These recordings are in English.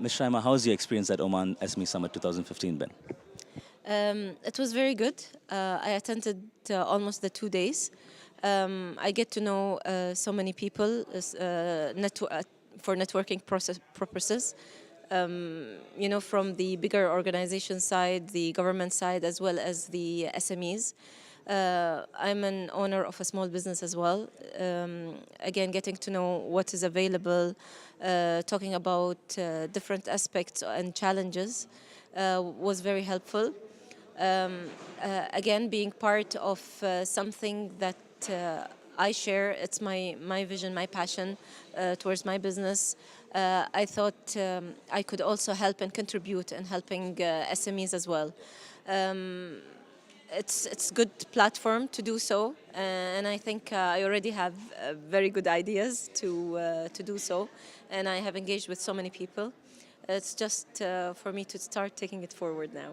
Ms. Shaima, how's your experience at Oman SME Summit 2015 been? It was very good. I attended almost the 2 days. I get to know so many people for networking purposes. From the bigger organization side, the government side, as well as the SMEs. I'm an owner of a small business as well. Again, getting to know what is available, talking about different aspects and challenges was very helpful. Again, being part of something that I share, it's my vision, my passion towards my business. I thought I could also help and contribute in helping SMEs as well. It's good platform to do so, and I think I already have very good ideas to do so, and I have engaged with so many people. It's just for me to start taking it forward now.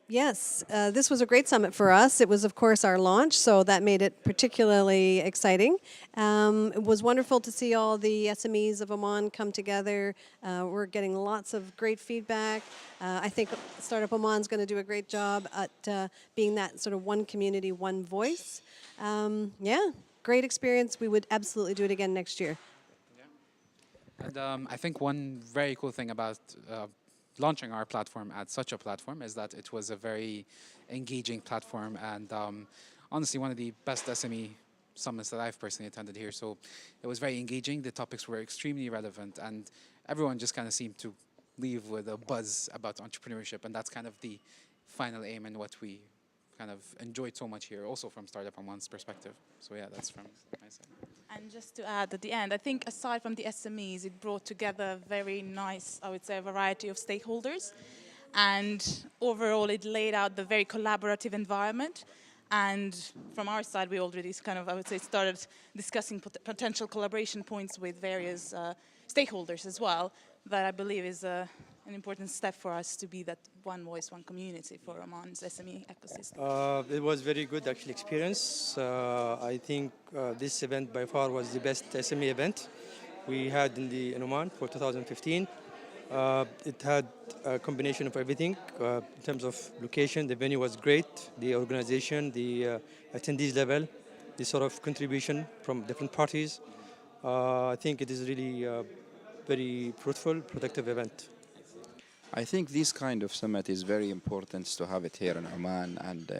Yes, this was a great summit for us. It was, of course, our launch, so that made it particularly exciting. It was wonderful to see all the SMEs of Oman come together. We're getting lots of great feedback. I think Startup Oman is going to do a great job at being that sort of one community, one voice. Yeah, great experience. We would absolutely do it again next year. And I think one very cool thing about launching our platform at such a platform is that it was a very engaging platform, and honestly one of the best SME summits that I've personally attended here. So it was very engaging, the topics were extremely relevant, and everyone just kind of seemed to leave with a buzz about entrepreneurship, and that's kind of the final aim and what we kind of enjoyed so much here, also from Startup Oman's perspective. So yeah, that's from my side. And just to add at the end, I think aside from the SMEs, it brought together a very nice, I would say, a variety of stakeholders. And overall, it laid out the very collaborative environment. And from our side, we already kind of, I would say, started discussing potential collaboration points with various stakeholders as well, that I believe is an important step for us to be that one voice, one community for Oman's SME ecosystem. It was very good actually experience. I think this event by far was the best SME event we had in Oman for 2015. It had a combination of everything in terms of location. The venue was great, the organization, the attendees level, the sort of contribution from different parties. I think it is really a very fruitful, productive event. I think this kind of summit is very important to have it here in Oman, and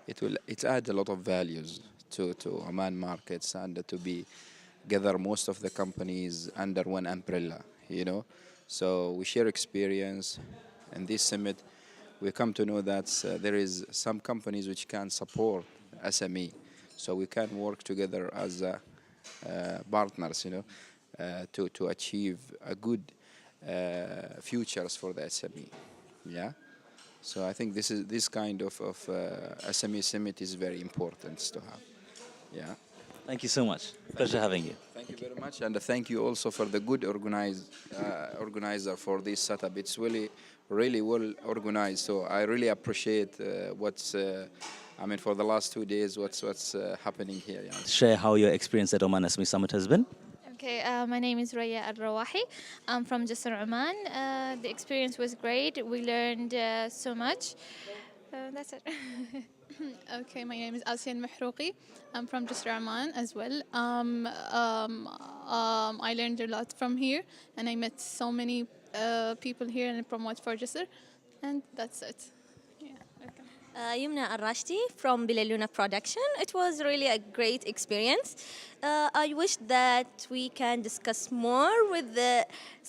it adds a lot of values to Oman markets, and to be gather most of the companies under one umbrella, you know. So we share experience in this summit. We come to know that there is some companies which can support SME, so we can work together as partners, you know, to achieve a good futures for the SME. Yeah, so I think this kind of SME summit is very important to have. Yeah. Thank you so much. Pleasure having you. Thank you very much, and thank you also for the good organizer for this setup. It's really well organized. So I really appreciate what's. I mean, for the last 2 days, what's happening here. Yeah. Share how your experience at Oman SME Summit has been. Okay, my name is Raya Al-Rawahi. I'm from Jisr, Oman. The experience was great. We learned so much. That's it. Okay, my name is Asian Mahrouqi. I'm from Jisr, Oman as well. I learned a lot from here, and I met so many people here and promote for Jisr, and that's it. Yeah, welcome. Yumna Al-Rashdi from Bilaluna Production. It was really a great experience. I wish that we can discuss more with the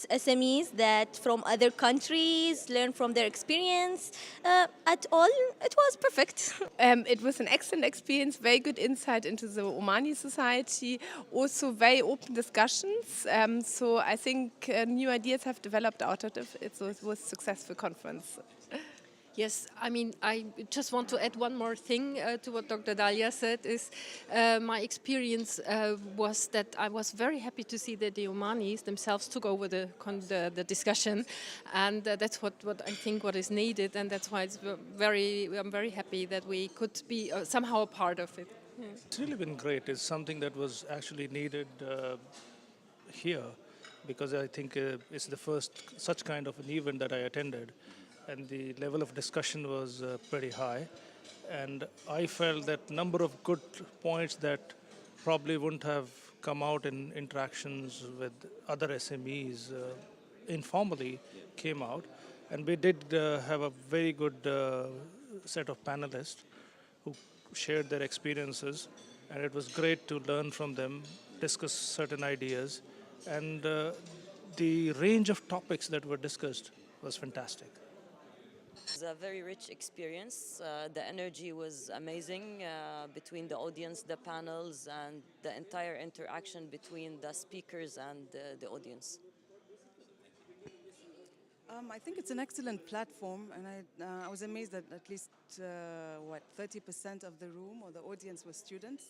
SMEs that from other countries, learn from their experience. At all, it was perfect. It was an excellent experience, very good insight into the Omani society, also very open discussions. So I think new ideas have developed out of it. So it was a successful conference. Yes, I mean, I just want to add one more thing to what Dr. Dalia said. Is my experience was that I was very happy to see that the Omanis themselves took over the discussion, and that's what I think what is needed, and that's why I'm very happy that we could be somehow a part of it. Yeah. It's really been great. It's something that was actually needed here, because I think it's the first such kind of an event that I attended, and the level of discussion was pretty high. And I felt that number of good points that probably wouldn't have come out in interactions with other SMEs informally came out. And we did have a very good set of panelists who shared their experiences, and it was great to learn from them, discuss certain ideas, and the range of topics that were discussed was fantastic. It was a very rich experience. The energy was amazing between the audience, the panels, and the entire interaction between the speakers and the audience. I think it's an excellent platform, and I was amazed that at least 30% of the room or the audience were students,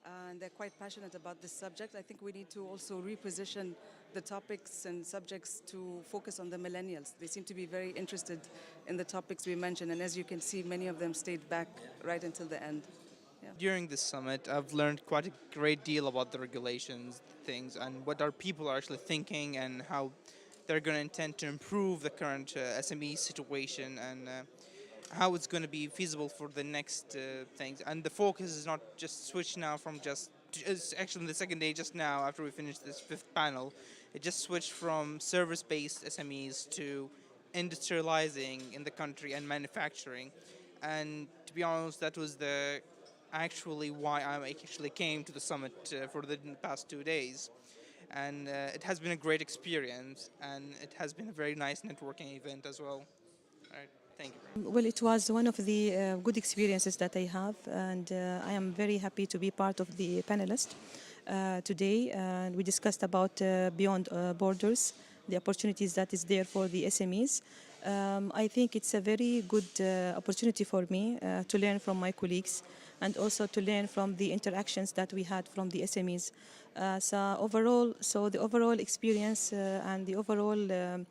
and they're quite passionate about this subject. I think we need to also reposition the topics and subjects to focus on the millennials. They seem to be very interested in the topics we mentioned, and as you can see, many of them stayed back right until the end. Yeah. During this summit, I've learned quite a great deal about the regulations, things, and what our people are actually thinking, and how they're going to intend to improve the current SME situation, and how it's going to be feasible for the next things. And the focus is not just switched now from it's actually the second day just now after we finished this fifth panel, it just switched from service-based SMEs to industrializing in the country and manufacturing. And to be honest, that was actually why I actually came to the summit for the past 2 days. And it has been a great experience, and it has been a very nice networking event as well. All right, thank you. Well, it was one of the good experiences that I have, and I am very happy to be part of the panelists today. And we discussed about beyond borders, the opportunities that is there for the SMEs. I think it's a very good opportunity for me to learn from my colleagues, and also to learn from the interactions that we had from the SMEs. So the overall experience and the overall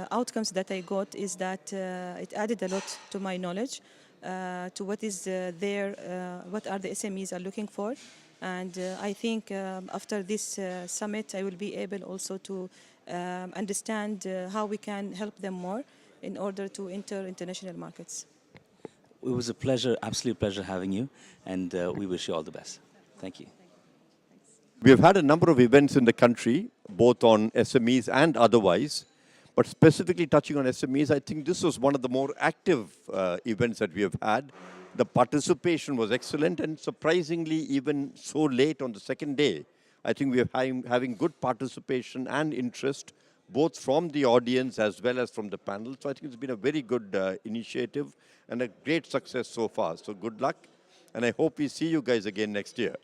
outcomes that I got is that it added a lot to my knowledge, to what is what are the SMEs are looking for. And I think after this summit, I will be able also to understand how we can help them more in order to enter international markets. It was a pleasure, absolute pleasure having you, and we wish you all the best. Thank you. We have had a number of events in the country, both on SMEs and otherwise, but specifically touching on SMEs, I think this was one of the more active events that we have had. The participation was excellent, and surprisingly, even so late on the second day, I think we are having good participation and interest, both from the audience as well as from the panel. So I think it's been a very good initiative and a great success so far. So good luck, and I hope we see you guys again next year.